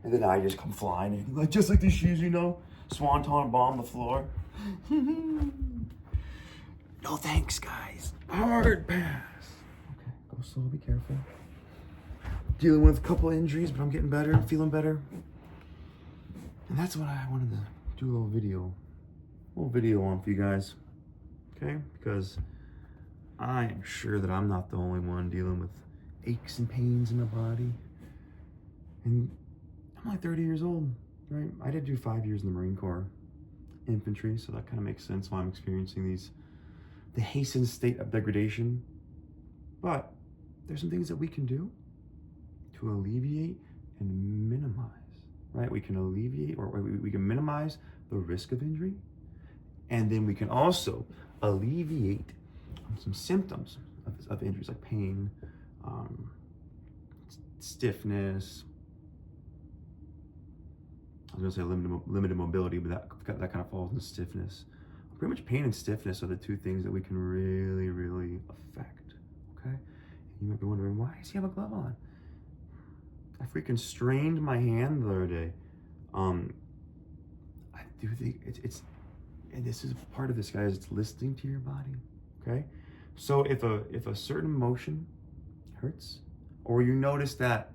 And then I just come flying in, like just like these shoes, you know, swanton bomb the floor. No thanks, guys. Hard pass. Okay, go slow, be careful. Dealing with a couple injuries, but I'm getting better, feeling better. And that's what I wanted to do a little video on for you guys. Okay, because I am sure that I'm not the only one dealing with aches and pains in my body. And I'm like 30 years old, right? I did do 5 years in the Marine Corps infantry, so that kind of makes sense why I'm experiencing the hastened state of degradation. But there's some things that we can do to alleviate and minimize, right? We can alleviate or we can minimize the risk of injury, and then we can also alleviate some symptoms of injuries like pain, stiffness. I was gonna say limited mobility, but that kind of falls into stiffness. Pretty much pain and stiffness are the two things that we can really, really affect, okay? You might be wondering, why does he have a glove on? I freaking strained my hand the other day. I do think it's and this is part of this, guys, it's listening to your body, okay? So if a certain motion hurts, or you notice that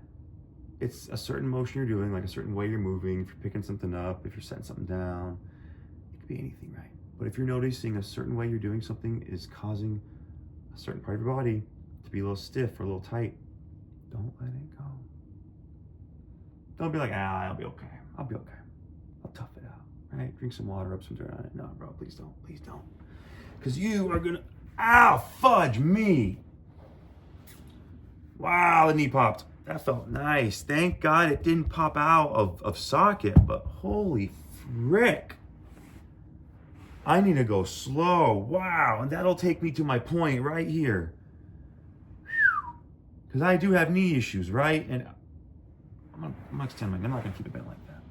it's a certain motion you're doing, like a certain way you're moving, if you're picking something up, if you're setting something down, it could be anything, right? But if you're noticing a certain way you're doing something is causing a certain part of your body to be a little stiff or a little tight, don't let it go. Don't be like, I'll be okay. I'll be okay. I'll tough it out, right? Drink some water, rub some dirt on it. No, bro, please don't. Please don't. Because you are gonna, fudge me. Wow, the knee popped. That felt nice. Thank God it didn't pop out of socket, but holy frick. I need to go slow. Wow, and that'll take me to my point right here. Because I do have knee issues, right? And I'm gonna extend my, I'm not gonna keep it bent like that.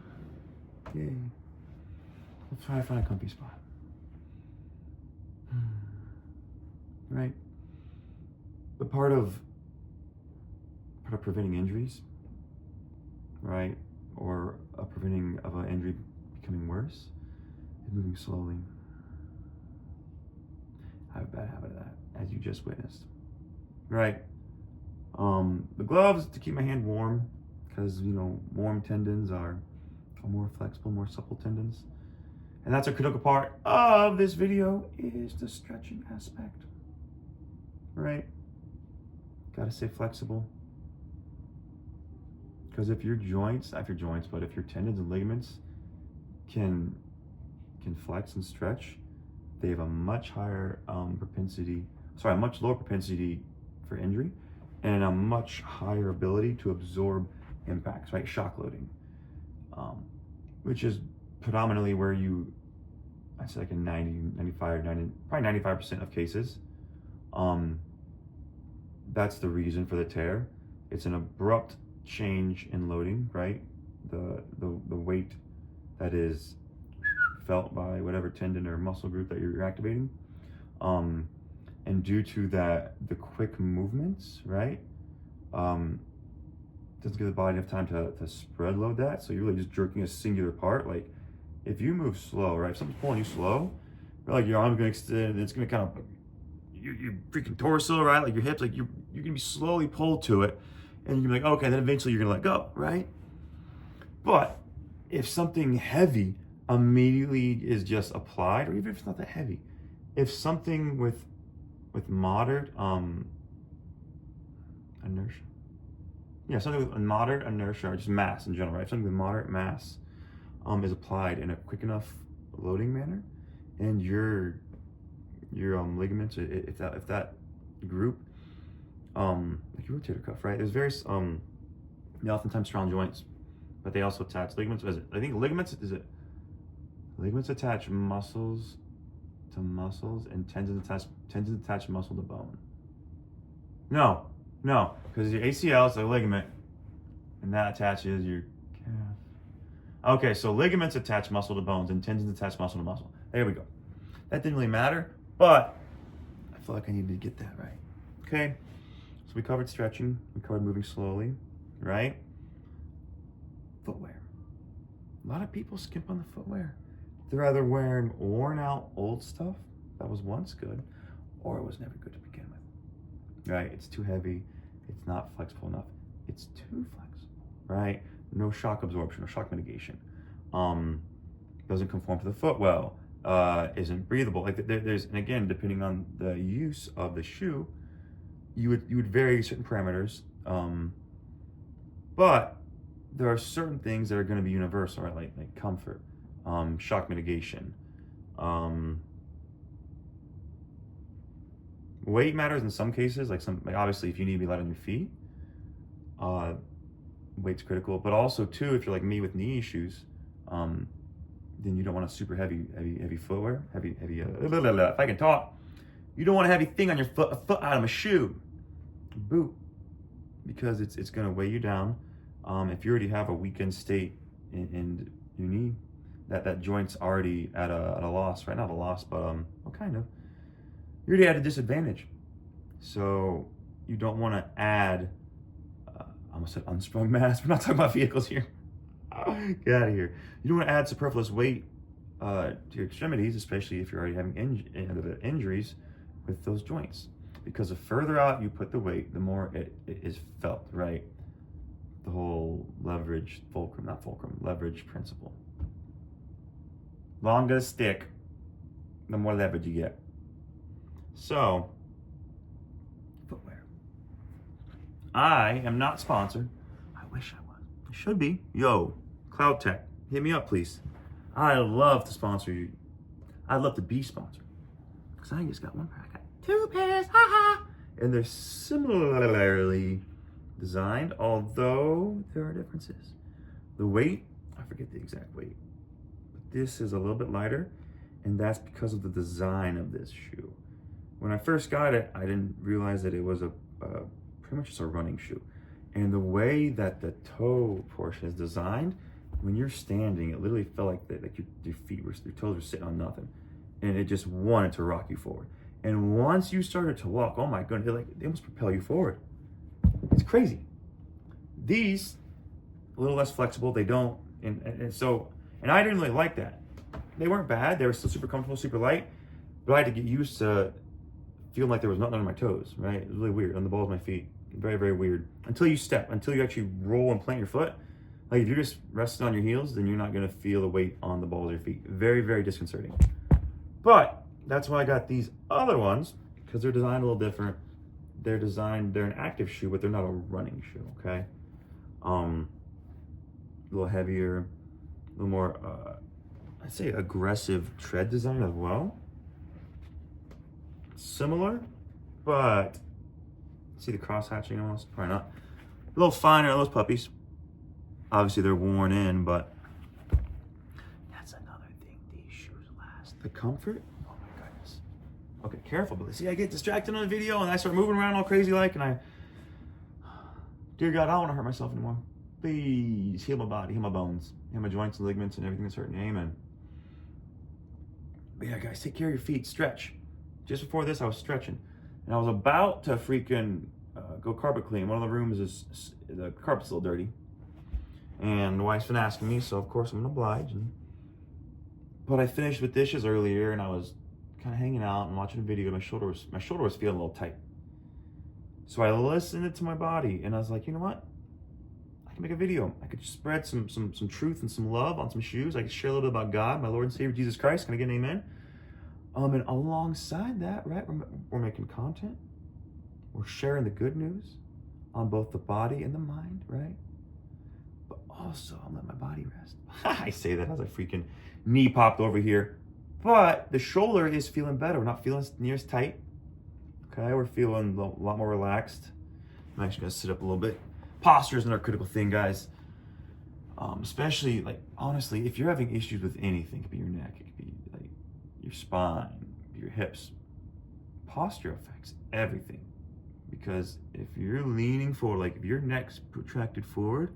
Yay. Let's try to find a comfy spot. Right? But part of preventing injuries, right? Or preventing of an injury becoming worse is moving slowly. I have a bad habit of that, as you just witnessed. Right? The gloves to keep my hand warm, because warm tendons are more flexible, more supple tendons. And that's a critical part of this video, is the stretching aspect. Right? Gotta stay flexible. Because if your tendons and ligaments can flex and stretch, they have a much lower propensity for injury, and a much higher ability to absorb impacts, right? Shock loading, which is predominantly where I'd say like in 95% of cases, that's the reason for the tear. It's an abrupt change in loading, right? The weight that is felt by whatever tendon or muscle group that you're activating, and due to that, the quick movements, right, doesn't give the body enough time to spread load that. So you're really just jerking a singular part. Like if you move slow, right, if something's pulling you slow, like your arm's gonna extend, it's gonna kind of your freaking torso, right, like your hips, like you're gonna be slowly pulled to it, and you're gonna be like, okay, then eventually you're gonna let go, right? But if something heavy immediately is just applied, or even if it's not that heavy, if something with moderate inertia, something with moderate inertia, or just mass in general, right? If something with moderate mass is applied in a quick enough loading manner, and your ligaments, if that group, like your rotator cuff, right? There's various they oftentimes surround joints, but they also attach ligaments. Ligaments attach muscles to muscles, and tendons attach muscle to bone. No, because your ACL is a ligament, and that attaches your calf. Okay, so ligaments attach muscle to bones, and tendons attach muscle to muscle. There we go. That didn't really matter, but I feel like I needed to get that right. Okay, So we covered stretching, we covered moving slowly, right? Footwear. A lot of people skimp on the footwear. They're either wearing worn out old stuff that was once good, or it was never good to begin with, right? It's too heavy, it's not flexible enough, it's too flexible, right? No shock absorption, no shock mitigation. Doesn't conform to the foot well, isn't breathable. Like there's, and again, depending on the use of the shoe, you would vary certain parameters, but there are certain things that are going to be universal, right? Like comfort, shock mitigation, weight matters in some cases. Like obviously, if you need to be light on your feet, weight's critical. But also too, if you're like me with knee issues, then you don't want a super heavy footwear. If I can talk, you don't want a heavy thing on your foot, a foot item, a shoe, a boot, because it's going to weigh you down. If you already have a weakened state in your knee, that joint's already at a loss, right? Not a loss, but well, kind of. You're already at a disadvantage. So you don't want to add, I almost said unsprung mass. We're not talking about vehicles here. Get out of here. You don't want to add superfluous weight to your extremities, especially if you're already having injuries with those joints. Because the further out you put the weight, the more it is felt, right? The whole leverage principle. Longer the stick, the more leverage you get. So, footwear. I am not sponsored. I wish I was. I should be. Yo, Cloud Tech, hit me up, please. I love to sponsor you. I'd love to be sponsored. Because I just got one pair. I got 2 pairs. Ha. And they're similarly designed, although there are differences. The weight, I forget the exact weight, but this is a little bit lighter, and that's because of the design of this shoe. When I first got it, I didn't realize that it was a pretty much just a running shoe. And the way that the toe portion is designed, when you're standing, it literally felt like your toes were sitting on nothing, and it just wanted to rock you forward. And once you started to walk, oh my goodness, they almost propel you forward. It's crazy. These, a little less flexible, they don't, and I didn't really like that. They weren't bad, they were still super comfortable, super light, but I had to get used to feeling like there was nothing under my toes, right? It was really weird, on the balls of my feet. Very, very weird. Until you actually roll and plant your foot. Like if you're just resting on your heels, then you're not gonna feel the weight on the balls of your feet. Very, very disconcerting. But that's why I got these other ones, because they're designed a little different. They're an active shoe, but they're not a running shoe, okay? A little heavier, a little more, I'd say aggressive tread design as well. Similar, but see the cross hatching almost? Probably not. A little finer, those puppies. Obviously they're worn in, but that's another thing these shoes last. The comfort, oh my goodness. Okay, careful, but see, I get distracted on the video and I start moving around all crazy like, and dear God, I don't want to hurt myself anymore. Please heal my body, heal my bones, heal my joints and ligaments and everything that's hurting. Amen. But yeah, guys, take care of your feet, stretch. Just before this, I was stretching, and I was about to freaking go carpet clean. One of the rooms the carpet's a little dirty, and the wife's been asking me, so of course I'm gonna oblige. But I finished with dishes earlier, and I was kind of hanging out and watching a video. My shoulder was feeling a little tight, so I listened to my body, and I was like, you know what? I can make a video. I could spread some truth and some love on some shoes. I could share a little bit about God, my Lord and Savior Jesus Christ. Can I get an amen? And alongside that, right, we're making content. We're sharing the good news on both the body and the mind, right? But also, I'm letting my body rest. I say that as I freaking knee popped over here. But the shoulder is feeling better. We're not feeling near as tight. Okay, we're feeling a lot more relaxed. I'm actually gonna sit up a little bit. Posture is another critical thing, guys. Especially, like, honestly, if you're having issues with anything, it could be your neck, it could be like your spine, your hips. Posture affects everything. Because if you're leaning forward, like if your neck's protracted forward,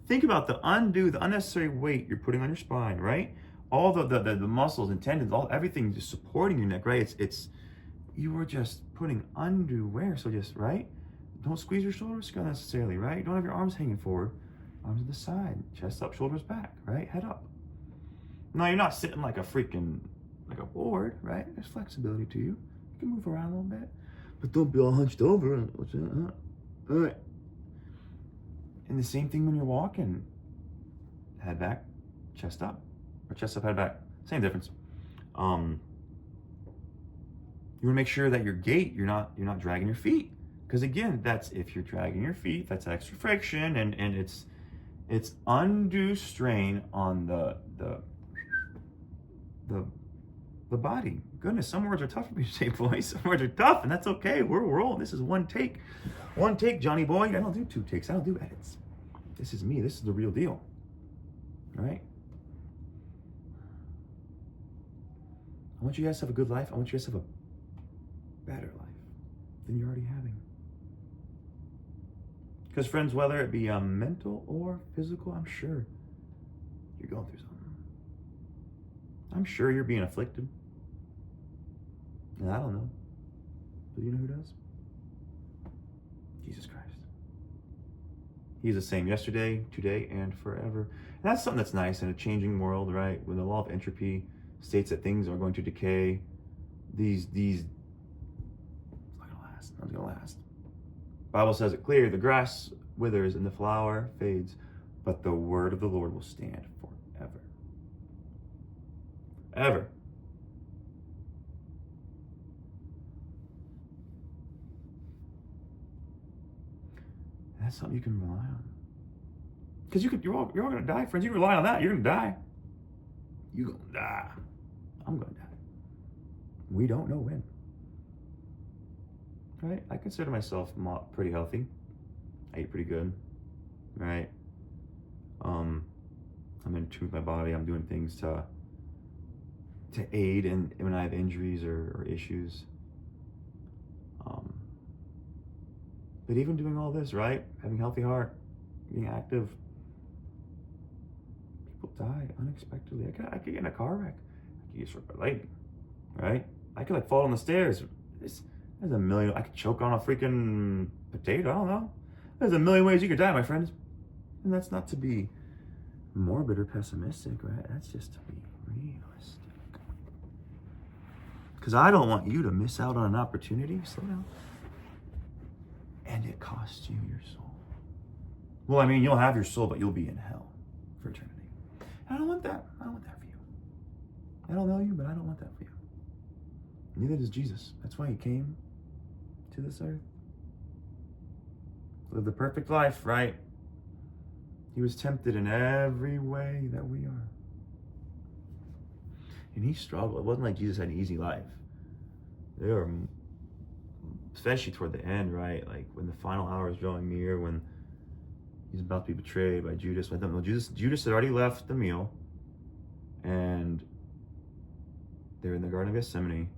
think about the unnecessary weight you're putting on your spine, right? All the muscles and tendons, everything just supporting your neck, right? You are just putting undue wear. So just, right? Don't squeeze your shoulders necessarily, right? Don't have your arms hanging forward. Arms to the side, chest up, shoulders back, right? Head up. No, you're not sitting like a board, right? There's flexibility to you. You can move around a little bit, but don't be all hunched over. All right. And the same thing when you're walking. Head back, chest up, or chest up, head back. Same difference. You want to make sure that your gait, you're not dragging your feet, because again, that's if you're dragging your feet, that's extra friction, and it's undue strain on the body. Goodness, some words are tough for me to say, boys. Some words are tough, and that's okay. We're rolling. This is one take, Johnny boy. I don't do 2 takes. I don't do edits. This is me. This is the real deal. All right. I want you guys to have a good life. I want you guys to have a better life than you're already having. Because friends, whether it be mental or physical, I'm sure you're going through something. I'm sure you're being afflicted. And I don't know. But you know who does? Jesus Christ. He's the same yesterday, today, and forever. And that's something that's nice in a changing world, right? When the law of entropy states that things are going to decay, it's not gonna last. Bible says it clear, the grass withers and the flower fades, but the word of the Lord will stand forever. Ever. And that's something you can rely on. Because you're all gonna die, friends. You can rely on that. You're gonna die. You're gonna die. I'm gonna die. We don't know when. Right? I consider myself pretty healthy. I eat pretty good. Right? I'm in tune with my body. I'm doing things to aid in when I have injuries or issues. But even doing all this, right? Having a healthy heart, being active, people die unexpectedly. I could get in a car wreck. I could get struck by lightning, right? I could fall on the stairs. There's a million. I could choke on a freaking potato. I don't know. There's a million ways you could die, my friends. And that's not to be morbid or pessimistic, right? That's just to be realistic. Because I don't want you to miss out on an opportunity. Slow down. And it costs you your soul. Well, I mean, you'll have your soul, but you'll be in hell for eternity. I don't want that. I don't want that for you. I don't know you, but I don't want that for you. Neither does Jesus. That's why he came to this earth. Live the perfect life, right? He was tempted in every way that we are. And he struggled. It wasn't like Jesus had an easy life. There were, especially toward the end, right? Like when the final hour is drawing near, when he's about to be betrayed by Judas. I don't know. Judas had already left the meal, and they're in the Garden of Gethsemane.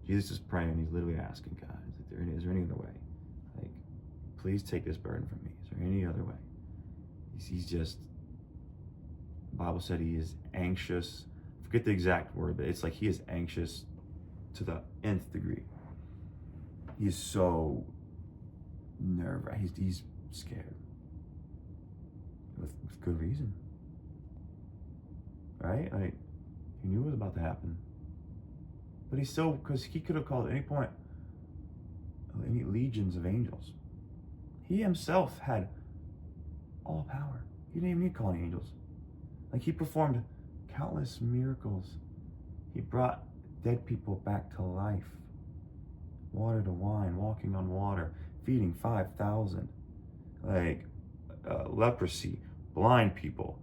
Jesus is praying. He's literally asking God, is there any other way? Like, please take this burden from me. Is there any other way? He's just, the Bible said he is anxious. Forget the exact word, but it's like he is anxious to the nth degree. He is so nerve-wracking. He's scared. With good reason. Right? Like, he knew it was about to happen. But he's so, because he could have called at any point any legions of angels. He himself had all power. He didn't even need to call any angels. Like, he performed countless miracles. He brought dead people back to life. Water to wine, walking on water, feeding 5,000. Like, leprosy, blind people,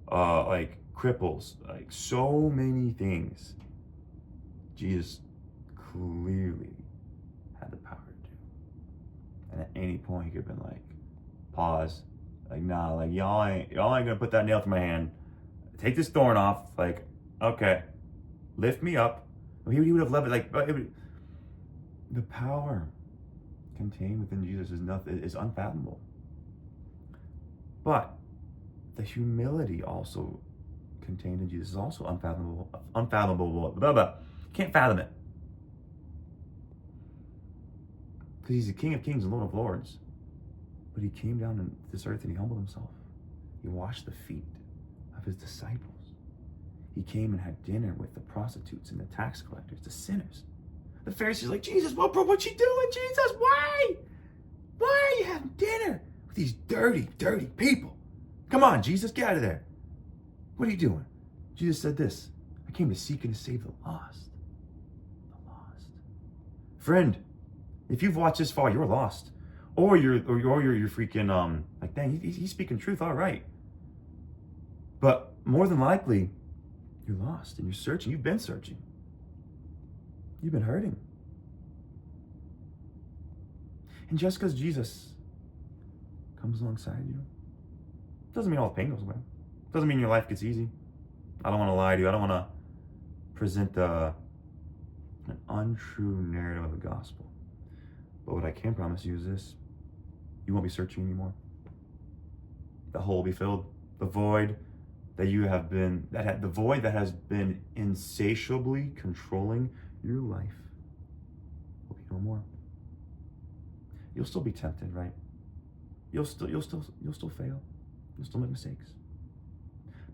like cripples, like so many things. Jesus clearly had the power to do. And at any point he could have been like, pause, like, nah, like y'all ain't gonna put that nail through my hand. Take this thorn off, like, okay, lift me up. He would have loved it, like, the power contained within Jesus is unfathomable. But the humility also contained in Jesus is also unfathomable. Blah, blah. Can't fathom it. because he's the King of Kings and Lord of Lords. But he came down to this earth and he humbled himself. He washed the feet of his disciples. He came and had dinner with the prostitutes and the tax collectors, the sinners. The Pharisees are like, Jesus, what you doing, Jesus? Why? Why are you having dinner with these dirty, dirty people? Come on, Jesus, get out of there. What are you doing? Jesus said this, I came to seek and to save the lost. The lost. Friend, if you've watched this far, you're lost. Or you're freaking, like, dang, he's speaking truth, all right. But more than likely, you're lost and you're searching. You've been searching. You've been hurting. And just because Jesus comes alongside you, doesn't mean all the pain goes away. Doesn't mean your life gets easy. I don't want to lie to you. I don't want to present an untrue narrative of the gospel. But what I can promise you is this. You won't be searching anymore. The hole will be filled. The void that you have been, the void that has been insatiably controlling your life will be no more. You'll still be tempted, right? You'll still fail. You'll still make mistakes.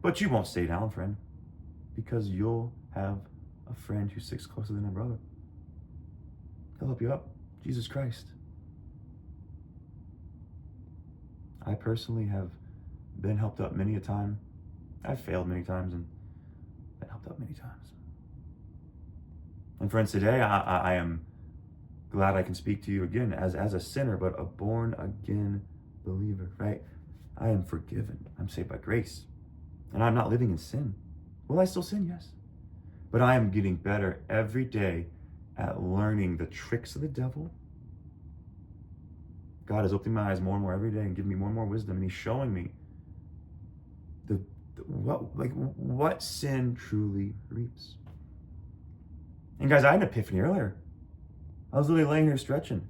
But you won't stay down, friend, because you'll have a friend who sticks closer than a brother. He'll help you up. Jesus Christ. I personally have been helped up many a time. I've failed many times and been helped up many times. And friends, today I am glad I can speak to you again as a sinner, but a born again believer, right? I am forgiven. I'm saved by grace. And I'm not living in sin. Will I still sin? Yes. But I am getting better every day at learning the tricks of the devil. God is opening my eyes more and more every day and giving me more and more wisdom. And he's showing me what sin truly reaps. And guys, I had an epiphany earlier. I was literally laying here stretching.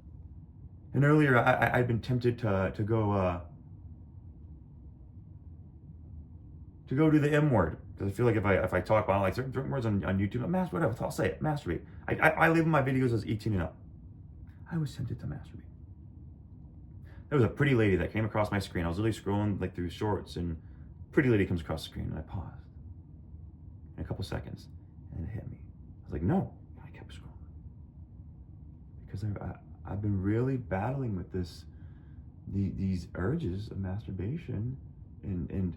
And earlier I'd been tempted to go do the M word. Because I feel like if I talk about like certain words on YouTube, whatever, I'll say it, masturbate. I label my videos as 18 and up. I was tempted to masturbate. There was a pretty lady that came across my screen. I was literally scrolling like through shorts, and pretty lady comes across the screen, and I paused in a couple seconds, and it hit me. I was like, no. I kept scrolling because I've been really battling with these urges of masturbation, and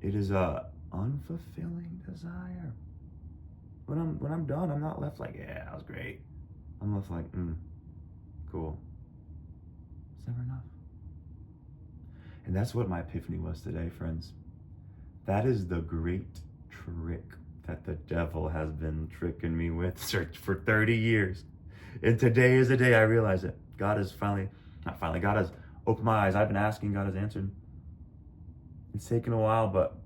it is a unfulfilling desire. When I'm done, I'm not left like, yeah, that was great. I'm left like, cool. It's never enough. And that's what my epiphany was today, friends. That is the great trick that the devil has been tricking me with for 30 years. And today is the day I realize it. God has God has opened my eyes. I've been asking, God has answered. It's taken a while, but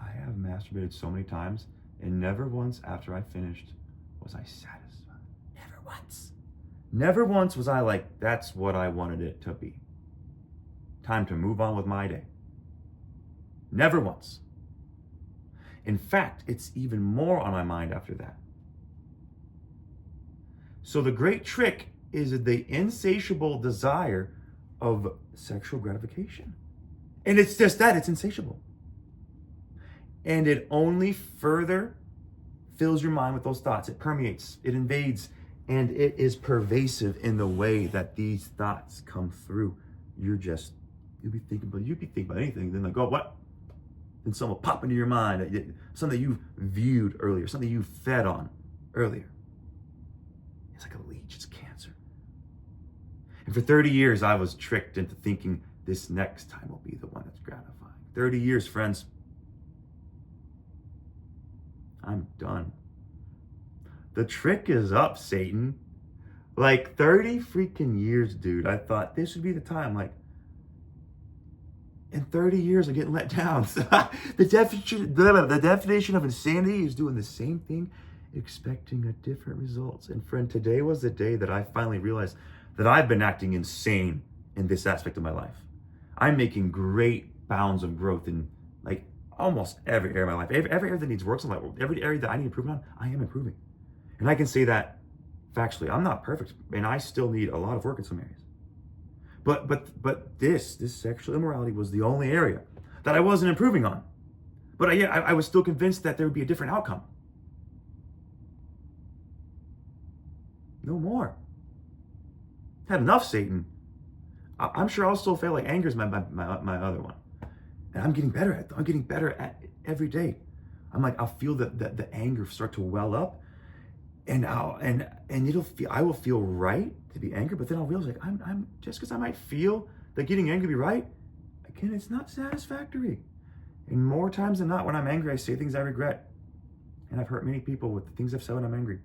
I have masturbated so many times, and never once after I finished was I satisfied. Never once. Never once was I like, that's what I wanted it to be. Time to move on with my day. Never once. In fact, it's even more on my mind after that. So the great trick is the insatiable desire of sexual gratification. And it's just that, it's insatiable. And it only further fills your mind with those thoughts. It permeates, it invades, and it is pervasive in the way that these thoughts come through. You'd be thinking about anything, then like, oh, what? Then something will pop into your mind, something that you viewed earlier, something you fed on earlier. It's like a leech, it's cancer. And for 30 years, I was tricked into thinking this next time will be the one that's gratifying. 30 years, friends. I'm done. The trick is up, Satan. Like 30 freaking years, dude. I thought this would be the time. Like, in 30 years, I'm getting let down. The definition of insanity is doing the same thing, expecting a different results. And friend, today was the day that I finally realized that I've been acting insane in this aspect of my life. I'm making great bounds of growth in like almost every area of my life. Every area that needs work, every area that I need improvement on, I am improving. And I can say that Factually, I'm not perfect, and I still need a lot of work in some areas. But this sexual immorality was the only area that I wasn't improving on. But I was still convinced that there would be a different outcome. No more. Had enough, Satan. I'm sure I'll still fail. Like anger is my other one, and I'm getting better at it. I'm getting better at it every day. I'm like, I'll feel the anger start to well up, and I will feel right to be angry, but then I'll realize like I'm just because I might feel that getting angry be right, again, it's not satisfactory. And more times than not, when I'm angry, I say things I regret, and I've hurt many people with the things I've said when I'm angry.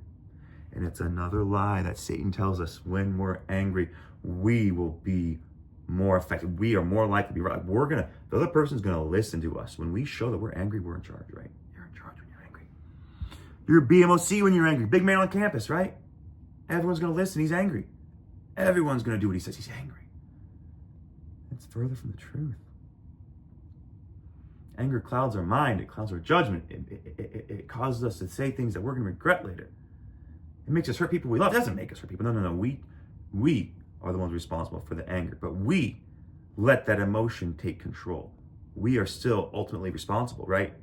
And it's another lie that Satan tells us. When we're angry, we will be more effective. We are more likely to be right. The other person's gonna listen to us. When we show that we're angry, we're in charge, right? You're in charge when you're angry. You're a BMOC when you're angry. Big man on campus, right? Everyone's gonna listen. He's angry. Everyone's gonna do what he says. He's angry. It's further from the truth. Anger clouds our mind. It clouds our judgment. It causes us to say things that we're gonna regret later. It makes us hurt people we love. It doesn't make us hurt people. No. We are the ones responsible for the anger, but we let that emotion take control. We are still ultimately responsible, right?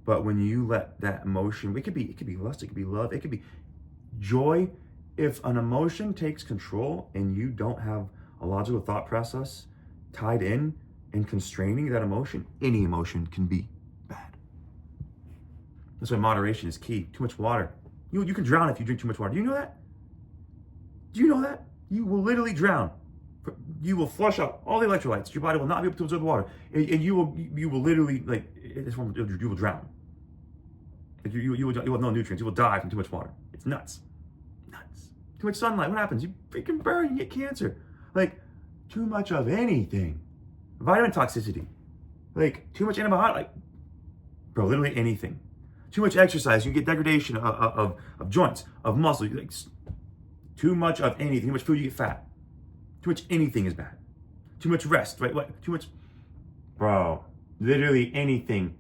But when you let that emotion, it could be lust, it could be love, it could be joy. If an emotion takes control and you don't have a logical thought process tied in and constraining that emotion, any emotion can be bad. That's why moderation is key. Too much water. You can drown if you drink too much water. Do you know that? Do you know that? You will literally drown. You will flush out all the electrolytes. Your body will not be able to absorb the water. And you will literally, you will drown. You will have no nutrients. You will die from too much water. It's nuts. Nuts. Too much sunlight. What happens? You freaking burn. You get cancer. Like, too much of anything. Vitamin toxicity. Like, too much antibiotic. Bro, literally anything. Too much exercise, you get degradation of joints, of muscle. Like, too much of anything, too much food, you get fat. Too much anything is bad. Too much rest, right? What? Too much, bro. Literally anything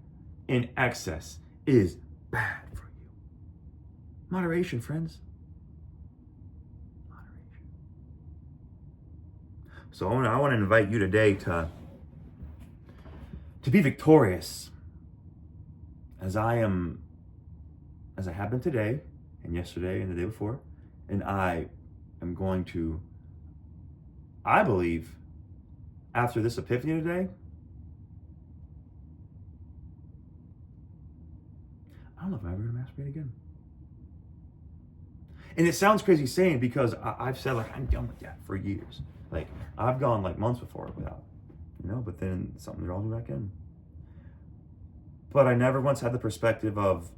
in excess is bad for you. Moderation, friends. Moderation. So I want to invite you today to be victorious. As I have been today, and yesterday, and the day before, and I am going to, I believe, after this epiphany today, I don't know if I'm ever going to masturbate again. And it sounds crazy saying, because I've said, like, I'm done with that for years. Like, I've gone like months before without, but then something draws me back in. But I never once had the perspective of,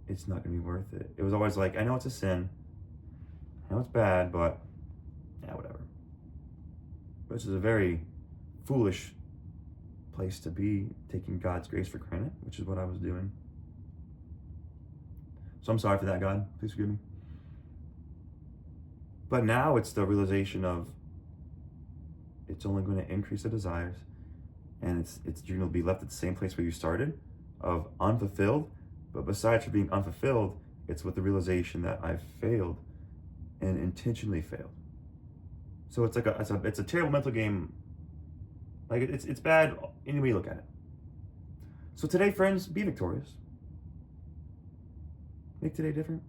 it's not going to be worth it. It was always like, I know it's a sin. I know it's bad, but yeah, whatever. Which is a very foolish place to be, taking God's grace for granted, which is what I was doing. So I'm sorry for that, God. Please forgive me. But now it's the realization of, it's only going to increase the desires. And you're going to be left at the same place where you started, of unfulfilled. But besides for being unfulfilled, it's with the realization that I've failed and intentionally failed. So it's like it's a terrible mental game. Like it's bad any way you look at it. So today, friends, be victorious. Make today different.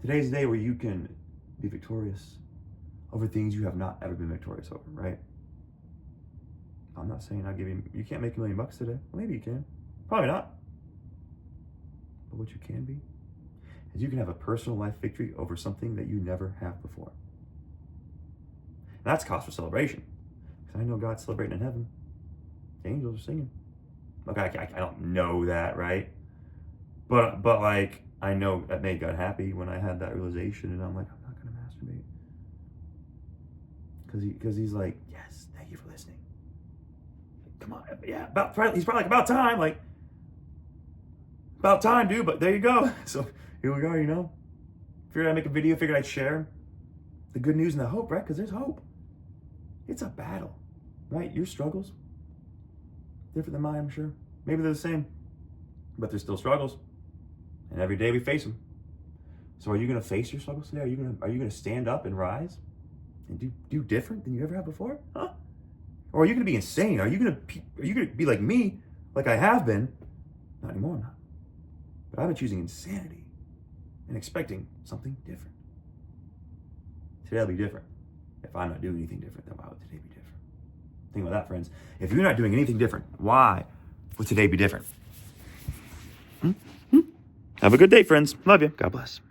Today's the day where you can be victorious over things you have not ever been victorious over, right? I'm not saying you can't make $1 million today. Well, maybe you can. Probably not. But what you can be is you can have a personal life victory over something that you never have before. And that's cause for celebration. Because I know God's celebrating in heaven. The angels are singing. Okay, I don't know that, right? But like, I know that made God happy when I had that realization, and I'm like, I'm not going to masturbate. Because he's like, yes, thank you for listening. Come on, yeah, he's probably like, about time, like, about time, dude, but there you go. So here we go, Figured I'd make a video, figured I'd share the good news and the hope, right? Because there's hope. It's a battle, right? Your struggles, different than mine, I'm sure. Maybe they're the same, but there's still struggles. And every day we face them. So are you going to face your struggles today? Are you going to stand up and rise and do different than you ever have before? Huh? Or are you going to be insane? Are you going to be like me, like I have been? Not anymore, I'm not. But I've been choosing insanity and expecting something different. Today will be different. If I'm not doing anything different, then why would today be different? Think about that, friends. If you're not doing anything different, why would today be different? Have a good day, friends. Love you. God bless.